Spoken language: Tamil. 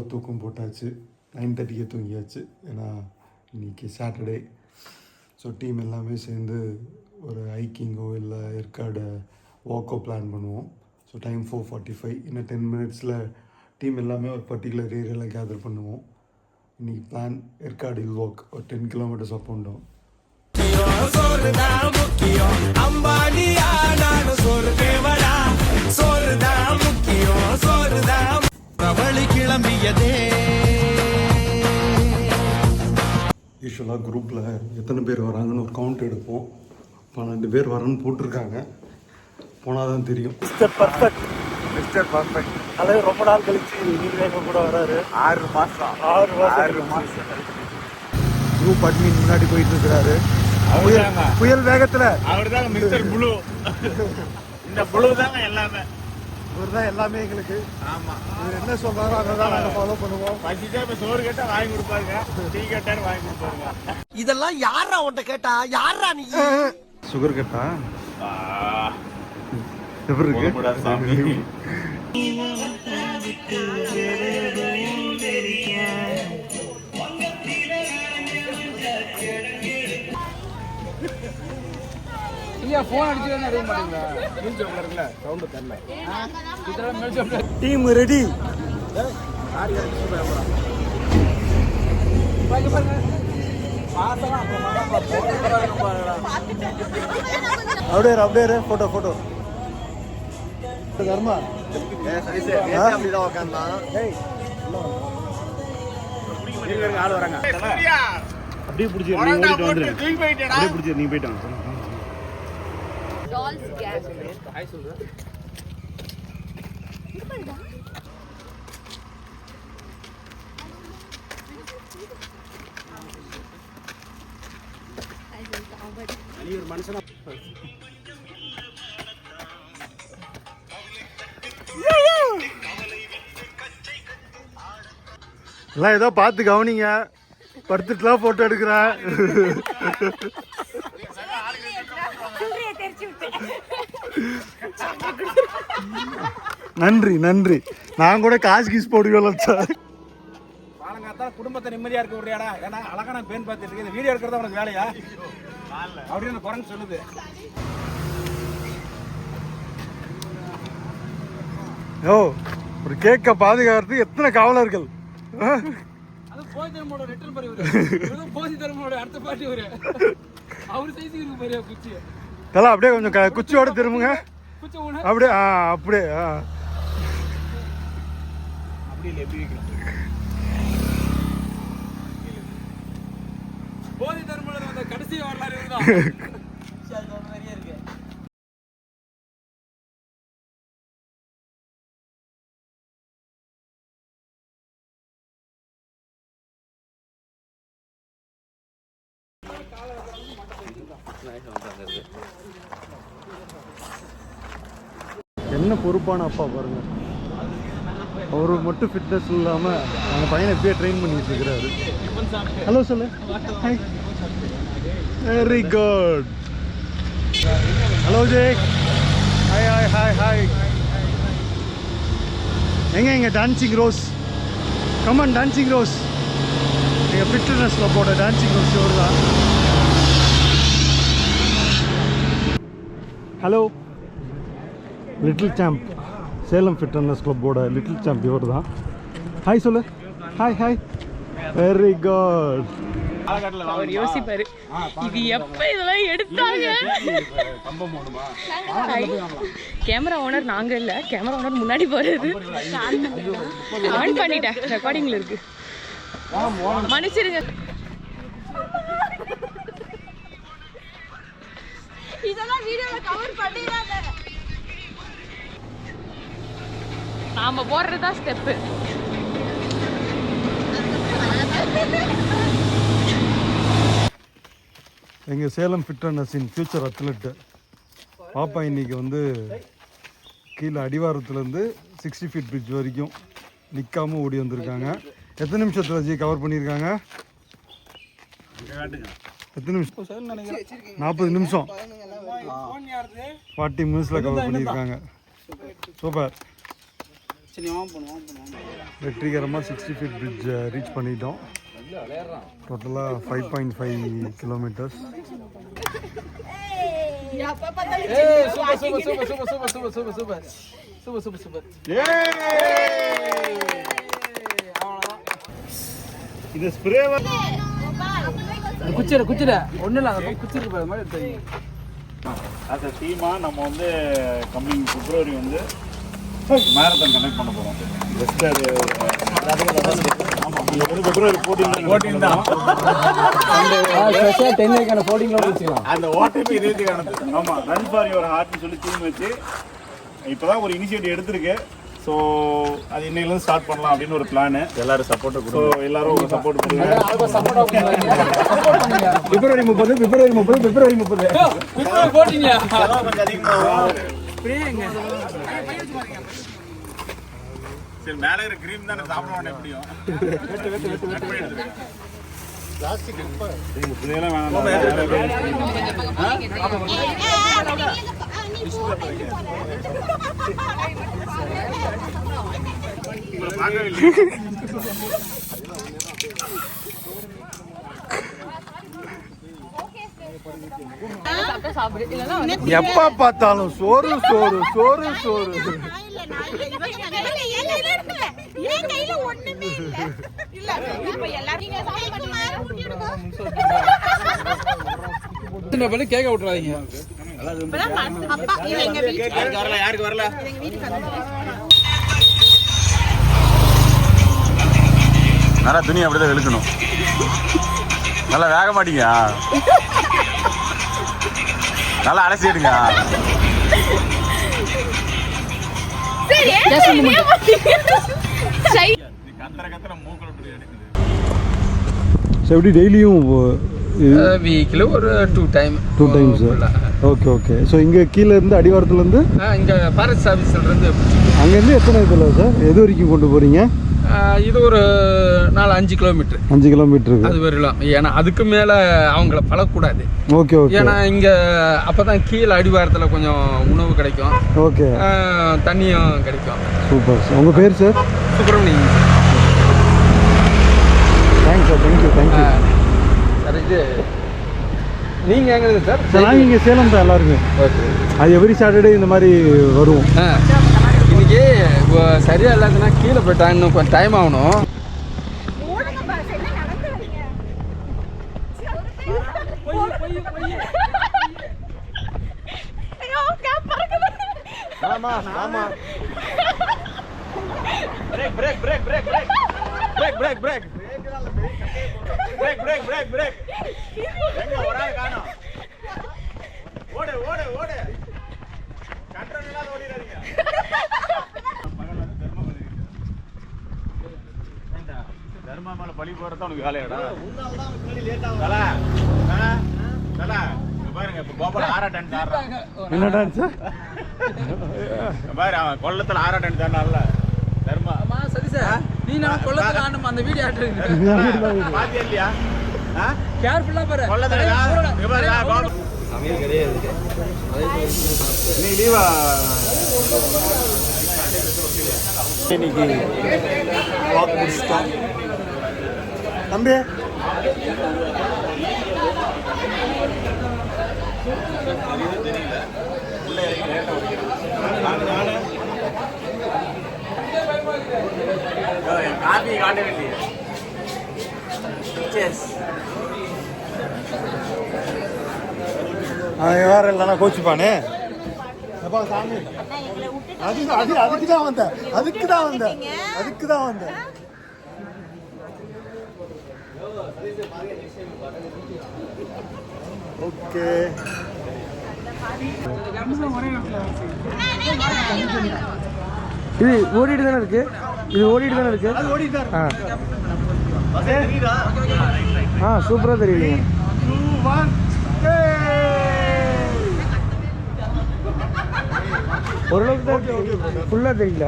ஃபுல்லாக தூக்கம் போட்டாச்சு. 9:30 தூங்கியாச்சு. ஏன்னா இன்றைக்கி சாட்டர்டே. ஸோ டீம் எல்லாமே சேர்ந்து ஒரு ஹைக்கிங்கோ இல்லை ஏற்காடு வாக்கோ பிளான் பண்ணுவோம். So time 4:45. இன்னும் 10 மினிட்ஸில் டீம் எல்லாமே ஒரு பர்டிகுலர் ஏரியாவில் கேதர் பண்ணுவோம். இன்றைக்கி பிளான் ஏற்காடு ஹில் வாக், ஒரு 10 கிலோமீட்டர்ஸ் அப் அண்ட் டவுன். யூஸ்வலாக குரூப்பில் எத்தனை பேர் வராங்கன்னு ஒரு கவுண்ட் எடுப்போம். 12 பேர் வரேன்னு போட்டிருக்காங்க. போனால் தான் தெரியும். மிஸ்டர் பர்ஃபெக்ட் அதாவது ரொம்ப நாள் கழிச்சு நீர்வேகம் கூட வராரு. 6 மாதம் குரூப் அட்மின் முன்னாடி போயிட்டு இருக்கிறாரு. புயல் வேகத்தில் அவர் தாங்க மிஸ்டர் புளு. இந்த புளு தாங்க எல்லாமே. இவர் தான் எல்லாமே எங்களுக்கு. ஆமாம், இவர் என்ன சொல்கிறாரோ அதை தான் நாங்கள் ஃபாலோ பண்ணுவோம். பசிச்சா இப்போ சோறு கேட்டால் வாங்கி கொடுப்பாருங்க, டீ கேட்டாலும் வாங்கி கொடுப்பாருங்க. இதெல்லாம் யாரா உன்ட்ட கேட்டா? யாரா நீ? சுகர் கேட்டா எப்படி இருக்கு? Team ready. அப்படியே போட்டோ தர்மா அப்படிதான் உட்காந்தான். ஆள் வராங்க. அப்படியே பிடிச்சி நீ போயிட்டு வாங்க. எல்லாம் ஏதோ பார்த்து கவனிங்க. படுத்துட்டுலாம் போட்டோ எடுக்கிறேன். நன்றி. நான் கூட காசு கீஸ் போடுவேன் சார். குடும்பத்தை நிம்மதியா இருக்க விடுறியாடா? ஏன்னா அழகான பேன் பார்த்துட்டு இருக்கு. இந்த வீடியோ எடுக்கிறதா உனக்கு வேலையா அப்படின்னு குறைஞ்சு சொல்லுது. ஓ, ஒரு கேக்க பாதுகாக்கிறதுக்கு எத்தனை காவலர்கள். அது போதி தர்மோட ரிட்டர்ன் பரிவரு. போதி தர்மோட அடுத்த பாட்டி வரு. அவரு சைஸுக்கு இருக்கு பாரு குச்சி. தல அப்படியே கொஞ்சம் குச்சியோட திரும்புங்க. குச்சி ஓன அப்படியே அப்படியே அப்படியே எப்படி வைக்கலாம்? போதி தர்மோட அந்த கடைசி வரலாறு இதுதான். நிறைய இருக்கு. என்ன பொறுப்பான அப்பா பாருங்க. அவரு மட்டும் ஃபிட்னஸ் இல்லாம அவங்க பையனை எப்படியே ட்ரெயின் பண்ணிட்டு இருக்கிறாரு. ஹலோ சொல்லு. Hi. Very good. Hello Jai. Hi. எங்க dancing rose. Come on dancing rose. எங்கள் ஃபிட்னஸ் கிளப்போட டான்சிங் ரோஸ் இவர் தான். Hello. Little champ, Salem fitness கிளப்போட லிட்டில் சாம்ப் இவர் தான். ஹாய் சொல்லு. ஹாய். Very good. அவர் யோசிப்பாரு, இது எப்ப இதெல்லாம் எடுத்தாங்க. கேமரா ஓனர் நாங்க இல்ல, கேமரா ஓனர் முன்னாடி போறது. ஆன் பண்ணிட்டேன், ரெக்கார்டிங்ல இருக்கு. மன்னிச்சிருங்க. இதெல்லாம் வீடியோல கவர் பண்ணிராத. நாம போறதா ஸ்டெப். எங்கள் சேலம் ஃபிட்னஸின் ஃபியூச்சர் அத்லெட்டு பாப்பா இன்னைக்கு வந்து கீழே அடிவாரத்துலேருந்து 60 ஃபீட் பிரிட்ஜ் வரைக்கும் நிற்காமல் ஓடி வந்திருக்காங்க. எத்தனை நிமிஷத்தில் ஜி கவர் பண்ணியிருக்காங்க? எத்தனை நிமிஷம்? 40 நிமிஷம். 40 மினிட்ஸில் கவர் பண்ணியிருக்காங்க. சூப்பர். வெற்றிகரமாக 60 ஃபீட் பிரிட்ஜ் ரீச் பண்ணிட்டோம். டோட்டலாக 5.5 கிலோமீட்டர்ஸ். இது ஸ்ப்ரே குச்சிர ஒன்றும் இல்லை அதை குச்சிருக்கு மாதிரி தெரியும். ஆஸ் அ டீமாக நம்ம வந்து கம்மிங் பிப்ரவரி வந்து மேரத்தான் கண்டக்ட் பண்ண போகிறோம். ஜஸ்ட் அது ஆமாம், பிப்ரவரி 14 தான் ஸ்பெஷலாக 10 14 வச்சுக்கலாம். அந்த ஓட்டமே இருபதுக்கானது. ஆமாம், ரன் ஃபார் யுவர் ஹார்ட்னு சொல்லி தீம் வச்சு இப்போ தான் ஒரு இனிஷியேட்டிவ் எடுத்திருக்கு. ஸோ அது இன்னையிலேருந்து ஸ்டார்ட் பண்ணலாம் அப்படின்னு ஒரு பிளான். எல்லாரும் சப்போர்ட் கொடுங்க. ஸோ எல்லாரும் ஒரு சப்போர்ட் கொடுங்க. பிப்ரவரி 30 போட்டீங்க கொஞ்சம் அதிகமாக. சரி, மேலே இருக்கிற கிரீம் தானே சாப்பிடுவானே எப்படியும். இதெல்லாம் எப்ப பார்த்தாலும் சோறு சோறு சோறு சோறு. கேட்க விட்டுறாதீங்க. யாருக்கு வரல நல்லா துணி அப்படிதான் வெளுக்கணும். நல்லா வேக மாட்டீங்க, நல்லா அலசிடுங்க. எப்படி டெய்லியும் வீக்கில் ஒரு 2 டைம்ஸ். Okay okay. ஸோ இங்கே கீழே இருந்து அடிவாரத்துலேருந்து இங்கே ஃபாரஸ்ட் ஆஃபீஸ்லேருந்து அங்கேருந்து எத்தனை இதில் சார் எது வரைக்கும் கொண்டு போகிறீங்க? இது ஒரு 4-5 கிலோமீட்டர். 5 கிலோமீட்டருக்கு அது வரலாம். ஏன்னா அதுக்கு மேலே அவங்கள பழக்கூடாது. Okay okay. ஏன்னா இங்கே அப்போ தான் கீழே அடிவாரத்தில் கொஞ்சம் உணவு கிடைக்கும். ஓகே. தண்ணியும் கிடைக்கும். Super sir. உங்கள் பேர் sir? Subramanian. Thanks sir. Thank you thank you. Sir இது நீங்கள் எங்கே சார்? நாங்கள் இங்கே சேலம் தான் எல்லாருமே. ஓகே. அது எவ்ரி சாட்டர்டே இந்த மாதிரி வருவோம். இன்னைக்கு சரியா இல்லாதுன்னா கீழே போயிட்டா இன்னும் கொஞ்சம் டைம் ஆகணும். ஆமா ஆமா. Break break break break break break break break break break break break. எங்க ஒரு ஆள் காணோம். ஓடு ஓடு ஓடு. கண்ட்ரோல் இல்லாத ஓடிறாதீங்க. தர்மா மேல பழி போறத உனக்கு வேலையாடா? தல தல பாருங்க, இப்ப கோபால் 6 டன் தாடுறான். என்னடா சார்? பாரு, அவன் கொல்லத்துல 6 டன் தாண்டான்ல தர்மா. சரி சார், நீ நான் கொள்ளத்துல ஆடணும் அந்த வீடியோ ஆடுறீங்க. பாத்தியா இல்லையா? கேர்ஃபுல்லா பாரு. கொல்லத்துல சமையல் கிடையாது. நீ லீவா? இன்னைக்கு வாக் முடிச்சிட்டோம். தம்பி காபி காட்டவே இல்லையே. வேற இல்லைனா கோச்சுப்பானே. சாமி அதுக்கு தான் வந்தேன். ஓகே. இது ஓடிட்டு தானே இருக்கு. சூப்பரா தெரியுது. ஓரளவுக்கு தான் ஃபுல்லா தெரியல.